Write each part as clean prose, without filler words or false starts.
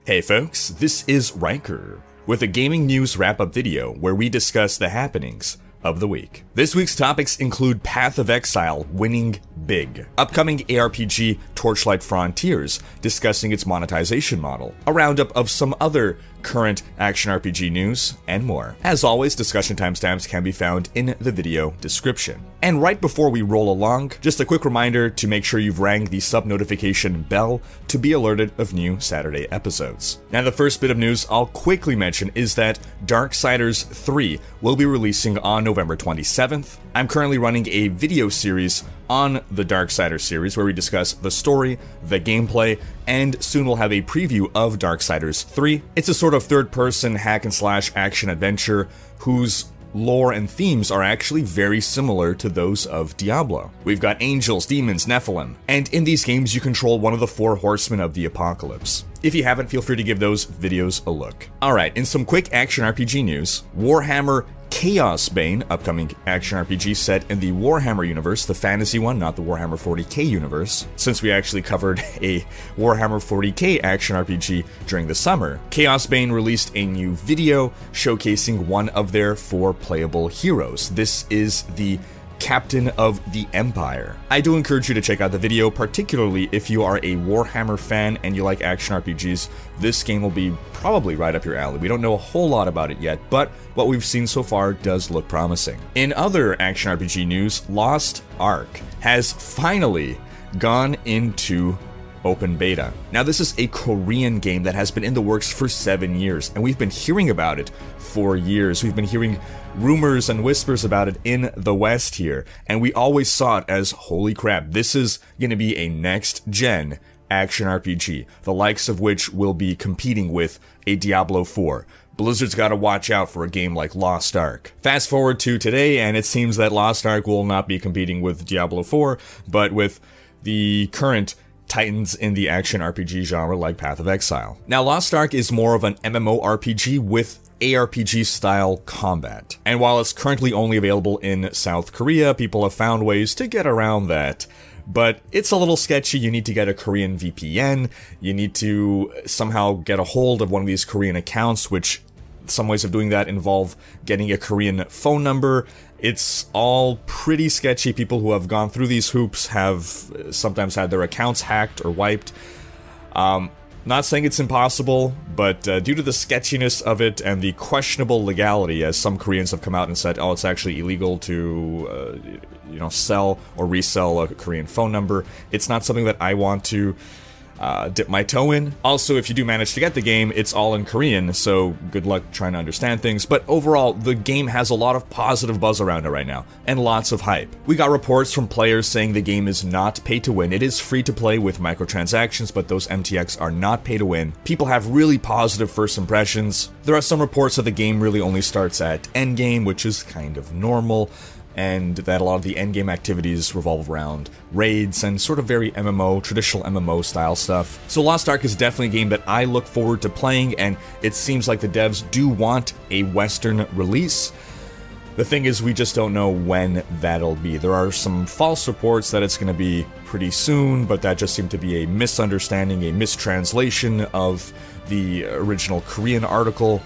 Hey folks, this is Rhykker with a gaming news wrap-up video where we discuss the happenings of the week. This week's topics include Path of Exile winning big, upcoming ARPG Torchlight Frontiers discussing its monetization model, a roundup of some other current action RPG news, and more. As always, discussion timestamps can be found in the video description. And right before we roll along, just a quick reminder to make sure you've rang the sub-notification bell to be alerted of new Saturday episodes. Now, the first bit of news I'll quickly mention is that Darksiders 3 will be releasing on November 27th. I'm currently running a video series on the Darksiders series where we discuss the story, the gameplay, and soon we'll have a preview of Darksiders 3. It's a sort of third-person hack-and-slash action-adventure whose lore and themes are actually very similar to those of Diablo. We've got angels, demons, Nephilim, and in these games you control one of the four horsemen of the apocalypse. If you haven't, feel free to give those videos a look. Alright, in some quick action RPG news, Warhammer Chaosbane, upcoming action RPG set in the Warhammer universe, the fantasy one, not the Warhammer 40k universe, since we actually covered a Warhammer 40k action RPG during the summer. Chaosbane released a new video showcasing one of their four playable heroes. This is the Captain of the Empire. I do encourage you to check out the video, particularly if you are a Warhammer fan and you like action RPGs. This game will be probably right up your alley. We don't know a whole lot about it yet, but what we've seen so far does look promising. In other action RPG news, Lost Ark has finally gone into open beta. Now, this is a Korean game that has been in the works for 7 years, and we've been hearing about it for years. We've been hearing rumors and whispers about it in the West here, and we always saw it as, holy crap, this is going to be a next-gen action RPG, the likes of which will be competing with a Diablo 4. Blizzard's got to watch out for a game like Lost Ark. Fast forward to today, and it seems that Lost Ark will not be competing with Diablo 4, but with the current titans in the action RPG genre like Path of Exile. Now, Lost Ark is more of an MMORPG with ARPG-style combat. And while it's currently only available in South Korea, people have found ways to get around that. But it's a little sketchy. You need to get a Korean VPN, you need to somehow get a hold of one of these Korean accounts, which some ways of doing that involve getting a Korean phone number. It's all pretty sketchy. People who have gone through these hoops have sometimes had their accounts hacked or wiped. Not saying it's impossible, but due to the sketchiness of it and the questionable legality, as some Koreans have come out and said, oh, it's actually illegal to, sell or resell a Korean phone number, it's not something that I want to dip my toe in. Also, if you do manage to get the game, it's all in Korean, so good luck trying to understand things. But overall, the game has a lot of positive buzz around it right now, and lots of hype. We got reports from players saying the game is not pay to win. It is free to play with microtransactions, but those MTX are not pay to win. People have really positive first impressions. There are some reports that the game really only starts at endgame, which is kind of normal, and that a lot of the endgame activities revolve around raids and sort of very MMO, traditional MMO style stuff. So Lost Ark is definitely a game that I look forward to playing, and it seems like the devs do want a Western release. The thing is, we just don't know when that'll be. There are some false reports that it's going to be pretty soon, but that just seemed to be a misunderstanding, a mistranslation of the original Korean article.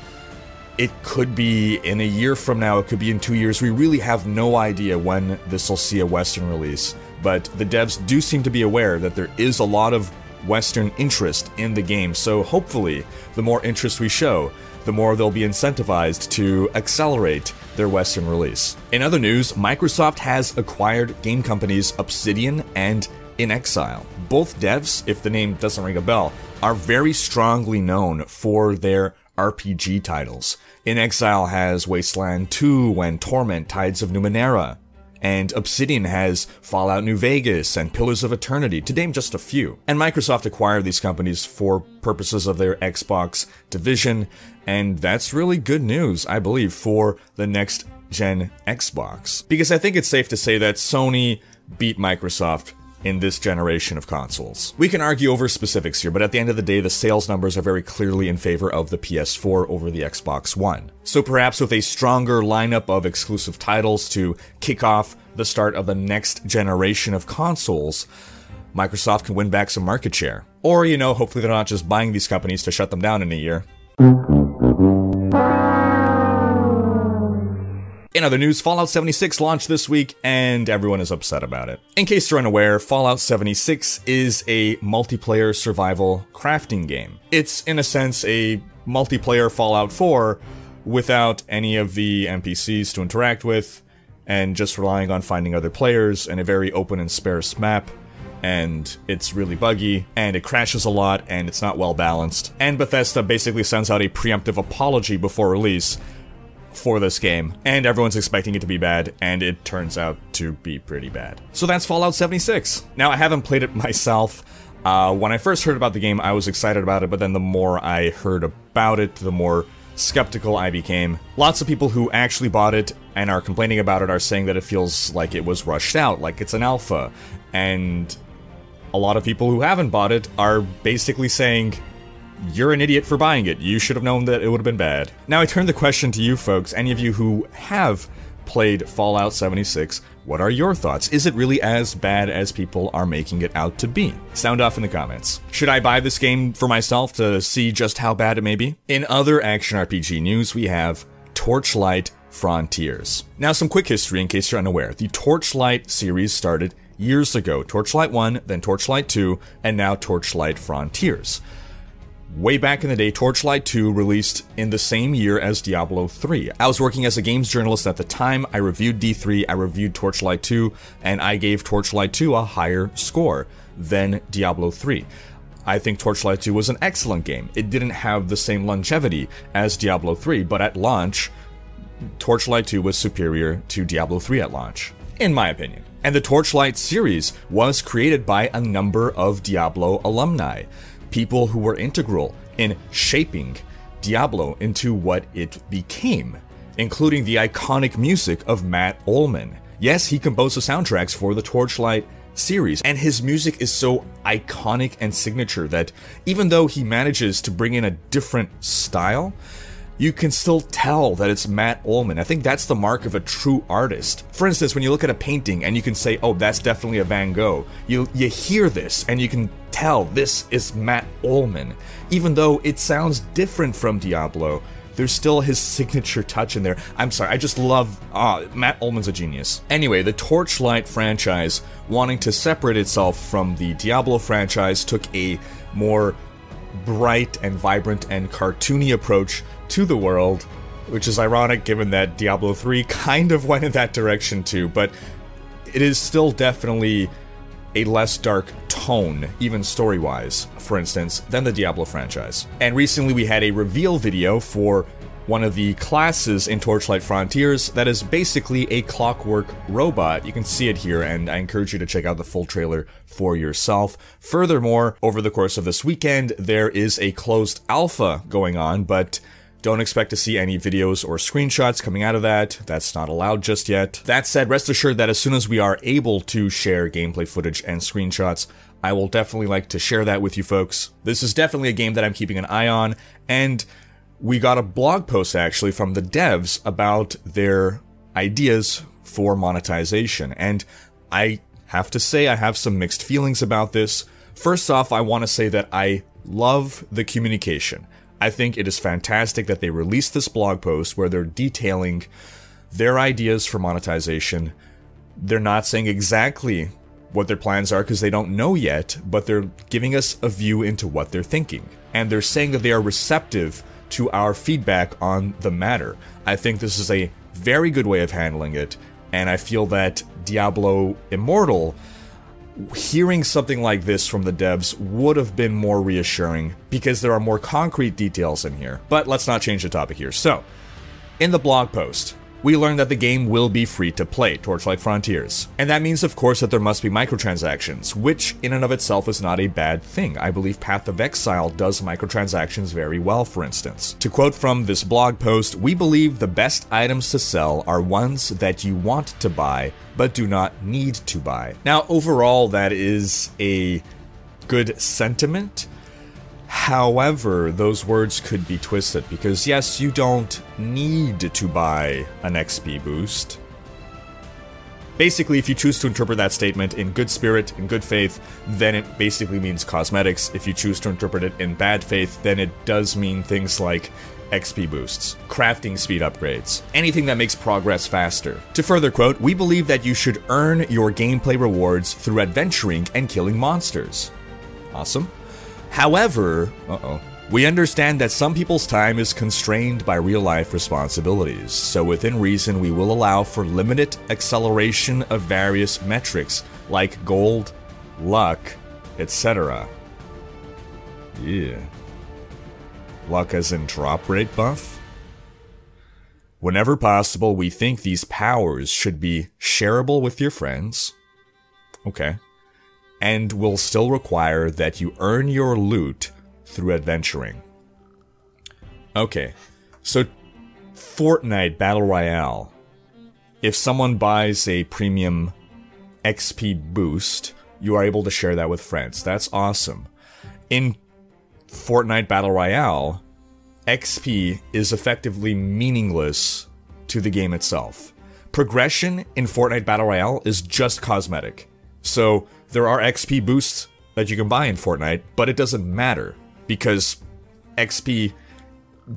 It could be in a year from now, it could be in 2 years. We really have no idea when this will see a Western release, but the devs do seem to be aware that there is a lot of Western interest in the game, so hopefully the more interest we show, the more they'll be incentivized to accelerate their Western release. In other news, Microsoft has acquired game companies Obsidian and inxile. Both devs, if the name doesn't ring a bell, are very strongly known for their RPG titles. inxile has Wasteland 2 and Torment, Tides of Numenera, and Obsidian has Fallout New Vegas and Pillars of Eternity, to name just a few. And Microsoft acquired these companies for purposes of their Xbox division, and that's really good news, I believe, for the next gen Xbox. Because I think it's safe to say that Sony beat Microsoft in this generation of consoles. We can argue over specifics here, but at the end of the day, the sales numbers are very clearly in favor of the PS4 over the Xbox One. So perhaps with a stronger lineup of exclusive titles to kick off the start of the next generation of consoles, Microsoft can win back some market share. Or, you know, hopefully they're not just buying these companies to shut them down in a year. In other news, Fallout 76 launched this week, and everyone is upset about it. In case you're unaware, Fallout 76 is a multiplayer survival crafting game. It's, in a sense, a multiplayer Fallout 4 without any of the NPCs to interact with, and just relying on finding other players in a very open and sparse map. And it's really buggy, and it crashes a lot, and it's not well balanced. And Bethesda basically sends out a preemptive apology before release for this game, and everyone's expecting it to be bad, and it turns out to be pretty bad. So that's Fallout 76. Now, I haven't played it myself. When I first heard about the game, I was excited about it, but then the more I heard about it, the more skeptical I became. Lots of people who actually bought it and are complaining about it are saying that it feels like it was rushed out, like it's an alpha, and a lot of people who haven't bought it are basically saying, you're an idiot for buying it. You should have known that it would have been bad. Now I turn the question to you folks, any of you who have played Fallout 76, what are your thoughts? Is it really as bad as people are making it out to be? Sound off in the comments. Should I buy this game for myself to see just how bad it may be? In other action RPG news, we have Torchlight Frontiers. Now some quick history in case you're unaware. The Torchlight series started years ago. Torchlight 1, then Torchlight 2, and now Torchlight Frontiers. Way back in the day, Torchlight 2 released in the same year as Diablo 3. I was working as a games journalist at the time. I reviewed D3, I reviewed Torchlight 2, and I gave Torchlight 2 a higher score than Diablo 3. I think Torchlight 2 was an excellent game. It didn't have the same longevity as Diablo 3, but at launch, Torchlight 2 was superior to Diablo 3 at launch, in my opinion. And the Torchlight series was created by a number of Diablo alumni. People who were integral in shaping Diablo into what it became, including the iconic music of Matt Ullman. Yes, he composed the soundtracks for the Torchlight series, and his music is so iconic and signature that even though he manages to bring in a different style, you can still tell that it's Matt Ullman. I think that's the mark of a true artist. For instance, when you look at a painting and you can say, oh, that's definitely a Van Gogh, you hear this and you can tell this is Matt Ullman. Even though it sounds different from Diablo, there's still his signature touch in there. I'm sorry, I just love, Matt Ullman's a genius. Anyway, the Torchlight franchise, wanting to separate itself from the Diablo franchise, took a more bright and vibrant and cartoony approach to the world, which is ironic given that Diablo 3 kind of went in that direction too, but it is still definitely a less dark tone, even story-wise, for instance, than the Diablo franchise. And recently we had a reveal video for one of the classes in Torchlight Frontiers that is basically a clockwork robot. You can see it here, and I encourage you to check out the full trailer for yourself. Furthermore, over the course of this weekend, there is a closed alpha going on, but don't expect to see any videos or screenshots coming out of that. That's not allowed just yet. That said, rest assured that as soon as we are able to share gameplay footage and screenshots, I will definitely like to share that with you folks. This is definitely a game that I'm keeping an eye on, and we got a blog post actually from the devs about their ideas for monetization, and I have to say I have some mixed feelings about this. First off, I want to say that I love the communication. I think it is fantastic that they released this blog post where they're detailing their ideas for monetization. They're not saying exactly what their plans are because they don't know yet, but they're giving us a view into what they're thinking. And they're saying that they are receptive to our feedback on the matter. I think this is a very good way of handling it, and I feel that Diablo Immortal, hearing something like this from the devs would have been more reassuring because there are more concrete details in here. But let's not change the topic here. So, in the blog post, we learned that the game will be free to play, Torchlight Frontiers. And that means, of course, that there must be microtransactions, which in and of itself is not a bad thing. I believe Path of Exile does microtransactions very well, for instance. To quote from this blog post, we believe the best items to sell are ones that you want to buy, but do not need to buy. Now, overall, that is a good sentiment. However, those words could be twisted because yes, you don't need to buy an XP boost. Basically, if you choose to interpret that statement in good spirit, in good faith, then it basically means cosmetics. If you choose to interpret it in bad faith, then it does mean things like XP boosts, crafting speed upgrades, anything that makes progress faster. To further quote, we believe that you should earn your gameplay rewards through adventuring and killing monsters. Awesome. However, we understand that some people's time is constrained by real-life responsibilities, so within reason we will allow for limited acceleration of various metrics, like gold, luck, etc. Yeah. Luck as in drop rate buff? Whenever possible, we think these powers should be shareable with your friends. Okay. And will still require that you earn your loot through adventuring. Okay, so Fortnite Battle Royale. If someone buys a premium XP boost, you are able to share that with friends. That's awesome. In Fortnite Battle Royale, XP is effectively meaningless to the game itself. Progression in Fortnite Battle Royale is just cosmetic. So there are XP boosts that you can buy in Fortnite, but it doesn't matter because XP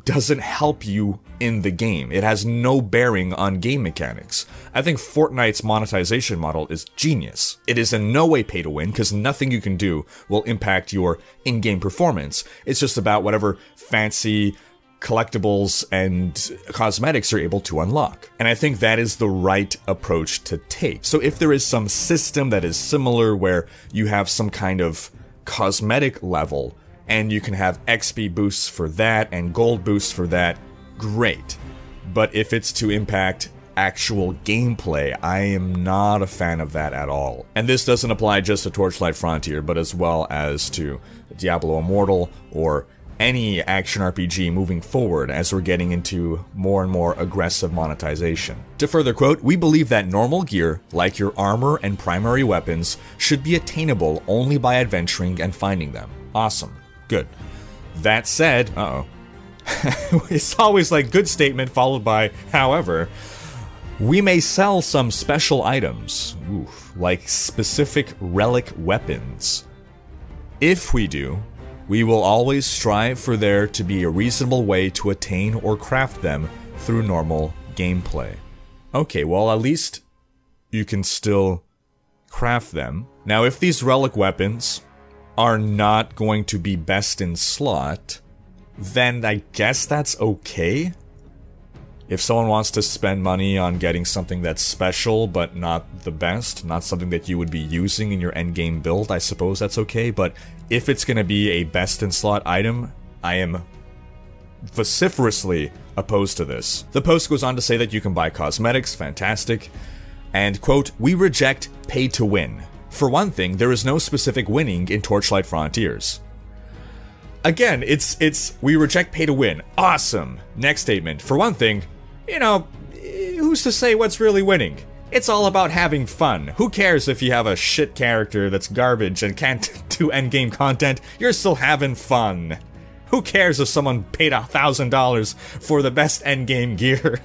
doesn't help you in the game. It has no bearing on game mechanics. I think Fortnite's monetization model is genius. It is in no way pay to win because nothing you can do will impact your in-game performance. It's just about whatever fancy collectibles and cosmetics you're able to unlock. And I think that is the right approach to take. So if there is some system that is similar where you have some kind of cosmetic level and you can have XP boosts for that and gold boosts for that, great. But if it's to impact actual gameplay, I am not a fan of that at all. And this doesn't apply just to Torchlight Frontier, but as well as to Diablo Immortal or any action RPG moving forward as we're getting into more and more aggressive monetization. To further quote, we believe that normal gear, like your armor and primary weapons, should be attainable only by adventuring and finding them. Awesome. Good. That said, it's always like good statement followed by, however, we may sell some special items, like specific relic weapons. If we do, we will always strive for there to be a reasonable way to attain or craft them through normal gameplay. Okay, well at least you can still craft them. Now if these relic weapons are not going to be best in slot, then I guess that's okay. If someone wants to spend money on getting something that's special but not the best, not something that you would be using in your endgame build, I suppose that's okay. But if it's going to be a best in slot item, I am vociferously opposed to this. The post goes on to say that you can buy cosmetics, fantastic, and quote, we reject pay to win. For one thing, there is no specific winning in Torchlight Frontiers. Again, it's we reject pay to win. Awesome. Next statement. For one thing, you know, who's to say what's really winning? It's all about having fun. Who cares if you have a shit character that's garbage and can't do endgame content? You're still having fun. Who cares if someone paid $1,000 for the best endgame gear?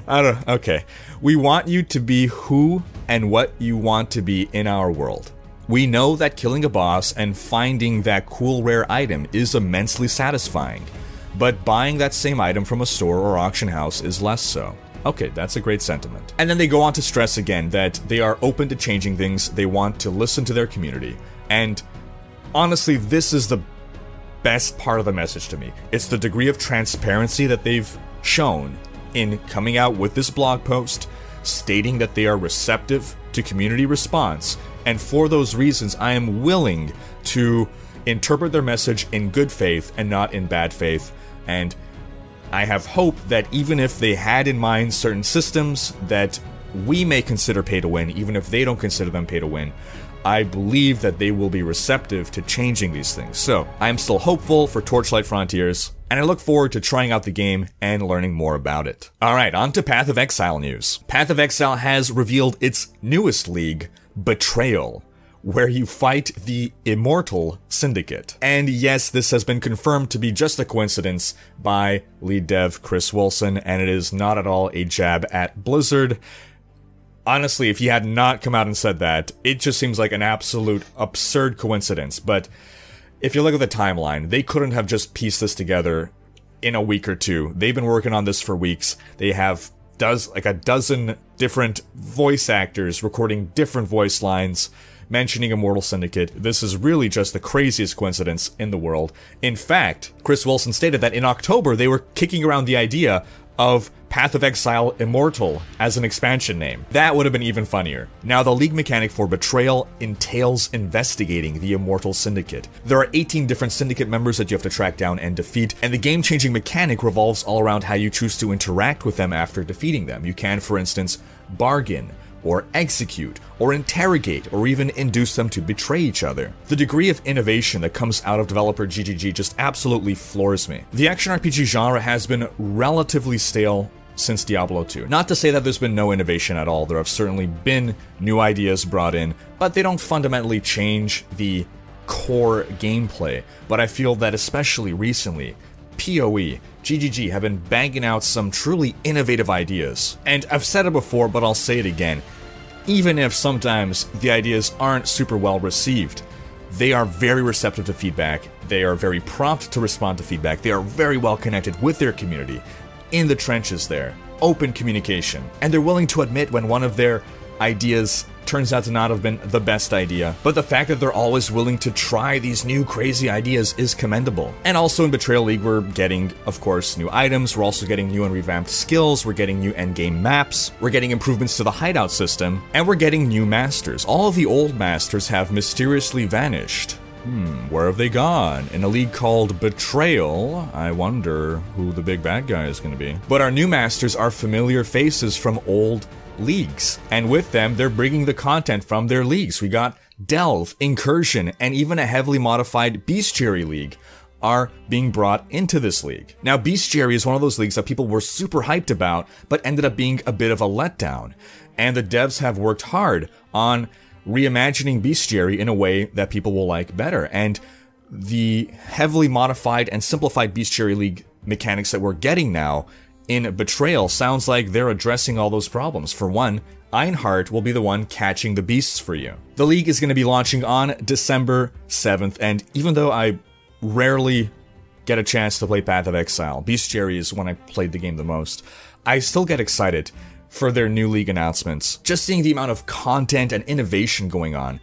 I don't know. Okay. We want you to be who and what you want to be in our world. We know that killing a boss and finding that cool rare item is immensely satisfying, but buying that same item from a store or auction house is less so. Okay, that's a great sentiment. And then they go on to stress again that they are open to changing things, they want to listen to their community. And honestly, this is the best part of the message to me. It's the degree of transparency that they've shown in coming out with this blog post, stating that they are receptive to community response, and for those reasons I am willing to interpret their message in good faith and not in bad faith, and I have hope that even if they had in mind certain systems that we may consider pay to win, even if they don't consider them pay to win, I believe that they will be receptive to changing these things. So, I am still hopeful for Torchlight Frontiers, and I look forward to trying out the game and learning more about it. Alright, on to Path of Exile news. Path of Exile has revealed its newest league, Betrayal, where you fight the Immortal Syndicate. And yes, this has been confirmed to be just a coincidence by lead dev Chris Wilson, and it is not at all a jab at Blizzard. Honestly, if he had not come out and said that, it just seems like an absolute absurd coincidence. But if you look at the timeline, they couldn't have just pieced this together in a week or two. They've been working on this for weeks. They have a dozen different voice actors recording different voice lines, mentioning Immortal Syndicate. This is really just the craziest coincidence in the world. In fact, Chris Wilson stated that in October they were kicking around the idea of Path of Exile Immortal as an expansion name. That would have been even funnier. Now, the League mechanic for Betrayal entails investigating the Immortal Syndicate. There are 18 different Syndicate members that you have to track down and defeat, and the game-changing mechanic revolves all around how you choose to interact with them after defeating them. You can, for instance, bargain, or execute, or interrogate, or even induce them to betray each other. The degree of innovation that comes out of developer GGG just absolutely floors me. The action RPG genre has been relatively stale since Diablo 2. Not to say that there's been no innovation at all. There have certainly been new ideas brought in, but they don't fundamentally change the core gameplay. But I feel that especially recently, PoE, GGG have been banging out some truly innovative ideas. And I've said it before, but I'll say it again. Even if sometimes the ideas aren't super well received, they are very receptive to feedback, they are very prompt to respond to feedback, they are very well connected with their community, in the trenches there, open communication, and they're willing to admit when one of their ideas turns out to not have been the best idea, but the fact that they're always willing to try these new crazy ideas is commendable. And also in Betrayal League, we're getting, of course, new items, we're also getting new and revamped skills, we're getting new endgame maps, we're getting improvements to the hideout system, and we're getting new masters. All of the old masters have mysteriously vanished. Where have they gone? In a league called Betrayal, I wonder who the big bad guy is going to be. But our new masters are familiar faces from old leagues, and with them they're bringing the content from their leagues. We got Delve, Incursion, and even a heavily modified Bestiary league are being brought into this league. Now, Bestiary is one of those leagues that people were super hyped about, but ended up being a bit of a letdown, and the devs have worked hard on reimagining Bestiary in a way that people will like better. And the heavily modified and simplified Bestiary league mechanics that we're getting now in Betrayal sounds like they're addressing all those problems. For one, Einhart will be the one catching the beasts for you. The league is going to be launching on December 7th, and even though I rarely get a chance to play Path of Exile, Bestiary is when I played the game the most, I still get excited for their new league announcements. Just seeing the amount of content and innovation going on,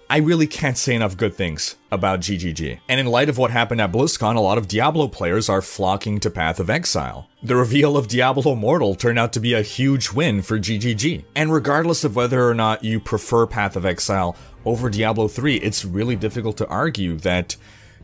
I really can't say enough good things about GGG. And in light of what happened at BlizzCon, a lot of Diablo players are flocking to Path of Exile. The reveal of Diablo Immortal turned out to be a huge win for GGG. And regardless of whether or not you prefer Path of Exile over Diablo 3, it's really difficult to argue that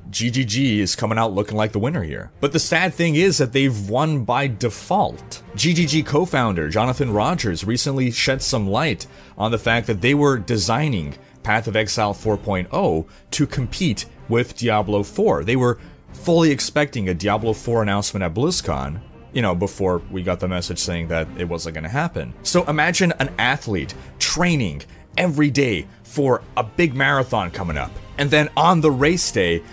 GGG is coming out looking like the winner here. But the sad thing is that they've won by default. GGG co-founder Jonathan Rogers recently shed some light on the fact that they were designing Path of Exile 4.0 to compete with Diablo 4. They were fully expecting a Diablo 4 announcement at BlizzCon, you know, before we got the message saying that it wasn't going to happen. So imagine an athlete training every day for a big marathon coming up, and then on the race day,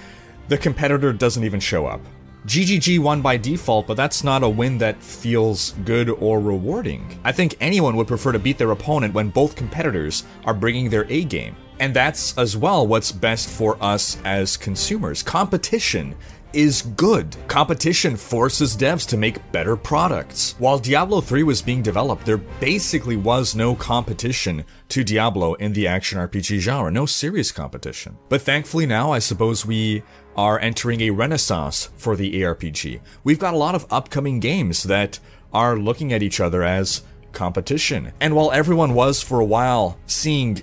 the competitor doesn't even show up. GGG won by default, but that's not a win that feels good or rewarding. I think anyone would prefer to beat their opponent when both competitors are bringing their A game. And that's as well what's best for us as consumers. Competition is good. Competition forces devs to make better products. While Diablo 3 was being developed, there basically was no competition to Diablo in the action RPG genre. No serious competition. But thankfully now, I suppose we are entering a renaissance for the ARPG. We've got a lot of upcoming games that are looking at each other as competition. And while everyone was for a while seeing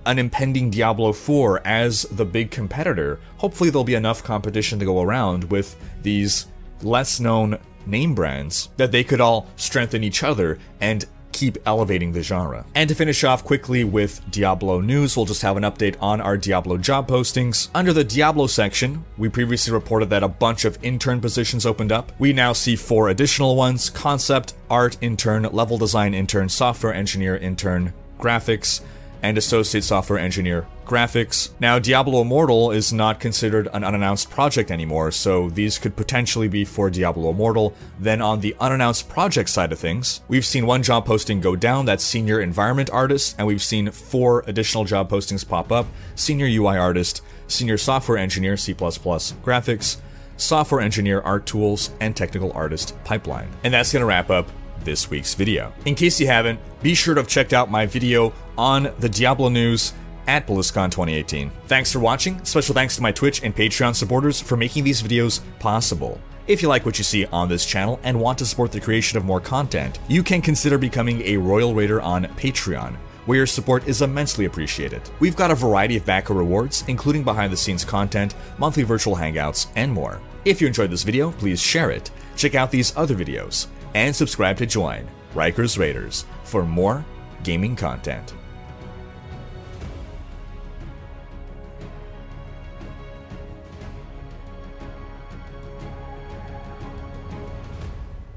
an impending Diablo 4 as the big competitor, hopefully there'll be enough competition to go around with these less known name brands that they could all strengthen each other and keep elevating the genre. And to finish off quickly with Diablo news, we'll just have an update on our Diablo job postings. Under the Diablo section, we previously reported that a bunch of intern positions opened up. We now see 4 additional ones: concept art intern, level design intern, software engineer intern, graphics, and associate software engineer graphics. Now, Diablo Immortal is not considered an unannounced project anymore, so these could potentially be for Diablo Immortal. Then on the unannounced project side of things, we've seen one job posting go down, that's senior environment artist, and we've seen 4 additional job postings pop up: senior UI artist, senior software engineer C++ graphics, software engineer art tools, and technical artist pipeline. And that's gonna wrap up this week's video. In case you haven't, be sure to have checked out my video on the Diablo news at BlizzCon 2018. Thanks for watching. Special thanks to my Twitch and Patreon supporters for making these videos possible. If you like what you see on this channel and want to support the creation of more content, you can consider becoming a Royal Raider on Patreon, where your support is immensely appreciated. We've got a variety of backer rewards, including behind-the-scenes content, monthly virtual hangouts, and more. If you enjoyed this video, please share it, check out these other videos, and subscribe to join Rhykkers Raiders for more gaming content.